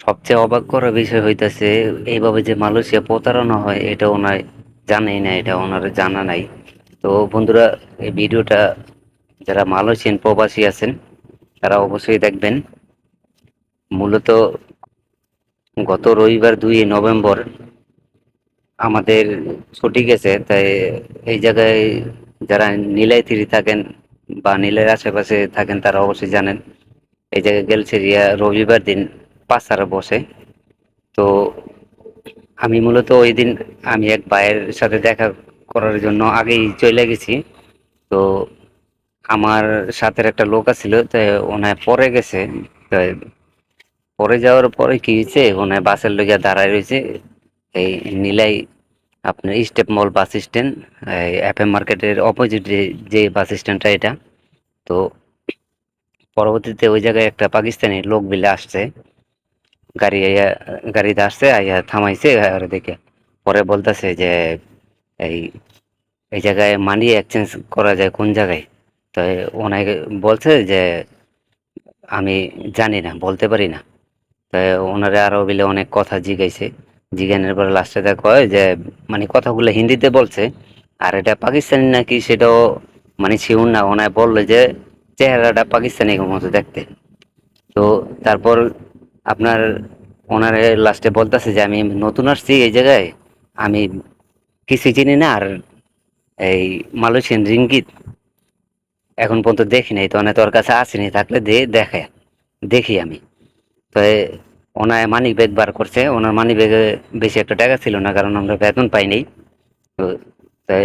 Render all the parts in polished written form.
সবচেয়ে অবাক করা বিষয় হইতেছে এইভাবে যে মালয়েশিয়া প্রতারণা হয় এটা ওনার জানেই না, এটা ওনার জানা নাই। তো বন্ধুরা, এই ভিডিওটা যারা মালয়েশিয়ান প্রবাসী আছেন তারা অবশ্যই দেখবেন। মূলত গত রবিবার 2 নভেম্বর আমাদের ছুটি গেছে, তাই এই জায়গায় যারা নীলাইতিরি থাকেন বা নীলের আশেপাশে থাকেন তারা অবশ্যই জানেন এই জায়গায় গেলছেরিয়া রবিবার দিন পাচারা বসে। তো আমি মূলত ওই দিন আমি এক ভাইয়ের সাথে দেখা করার জন্য আগেই চলে গেছি। তো আমার সাথে একটা লোক আছিল, তো ওনায় পরে গেছে। তো পরে যাওয়ার পরে কি হয়েছে, ওনায় বাসের লইয়া দাঁড়ায় রয়েছে এই নীলাই আপনার স্টেপ মল বাস স্ট্যান্ড, এফ এম মার্কেটের অপোজিট যে বাস স্ট্যান্ডটা এটা। তো পরবর্তীতে ওই জায়গায় একটা পাকিস্তানি লোক বিলে আসছে, গাড়ি আইয়া গাড়িতে আসছে, আইয়া থামাইছে আর দেখে পরে বলতেছে যে এই এই জায়গায় মানি এক্সচেঞ্জ করা যায় কোন জায়গায়। তো ওনাকে বলছে যে আমি জানি না, বলতে পারি না। তাই ওনারে আরো বিলে অনেক কথা জিগাইছে, জিজ্ঞানের পরে লাস্টে দেখা হয় যে মানে কথাগুলো হিন্দিতে বলছে, আর এটা পাকিস্তানি নাকি সেটাও মানে শিউর না। ওনায় বললো যে চেহারাটা পাকিস্তানি মতো দেখতে। তো তারপর আপনার ওনারে লাস্টে বলতেছে যে আমি নতুন আসছি এই জায়গায়, আমি কিছু চিনি না, আর এই মালয়েশিয়ান রিঙ্গিত এখন পর্যন্ত দেখি নাই, তো তোর কাছে আসেনি, থাকলে দেখে দেখি আমি। তো ওনার মানি ব্যাগ বার করছে, ওনার মানি ব্যাগে বেশি একটা টাকা ছিল না, কারণ আমরা বেতন পাইনি। তো তাই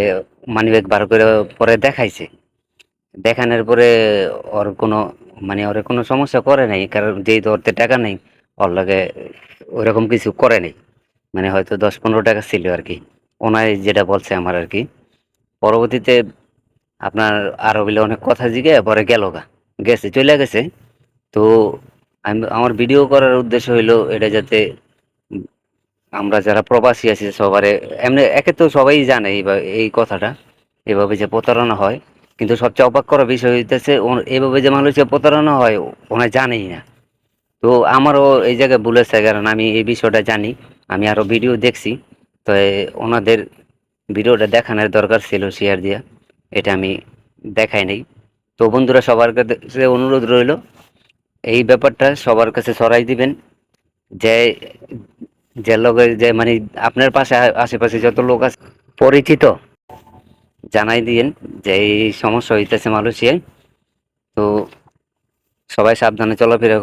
মানি ব্যাগ বার করে পরে দেখাইছে। দেখানোর পরে ওর কোনো মানে ওর কোনো সমস্যা করে নাই, কারণ যেহেতু ওর টাকা নেই, ওর লাগে ওইরকম কিছু করে নাই। মানে হয়তো 10-15 টাকা ছিল আর কি, ওনায় যেটা বলছে আমার আর কি। পরবর্তীতে আপনার আরো বলে অনেক কথা জিগে পরে গেছে চলে গেছে। তো আমি আমার ভিডিও করার উদ্দেশ্য হইলো এটা যাতে উম, আমরা যারা প্রবাসী আছি সবারে এমনি একে তো সবাই জানে এই কথাটা এভাবে যে প্রতারণা হয়। কিন্তু সবচেয়ে অবাক করা বিষয় হইতেছে এভাবে যে মানুষের প্রতারণা হয় ওনারা জানেই না। তো আমারও এই জায়গায় ভুল হয়েছে, কারণ আমি এই বিষয়টা জানি, আমি আরো ভিডিও দেখছি। তো ওনাদের ভিডিওটা দেখানোর দরকার ছিল শেয়ার দিয়া, এটা আমি দেখাই নাই। তো বন্ধুরা, সবার কাছে অনুরোধ রইল এই ব্যাপারটা সবার কাছে ছড়াই দিবেন, যে যে লোকের যে মানে আপনার পাশে আশেপাশে যত লোক আছে পরিচিত, জানাই দিয়েন যে এই সমস্যা হইতেছে মালয়েশিয়ায়। তো সবাই সাবধানে চলাফেরা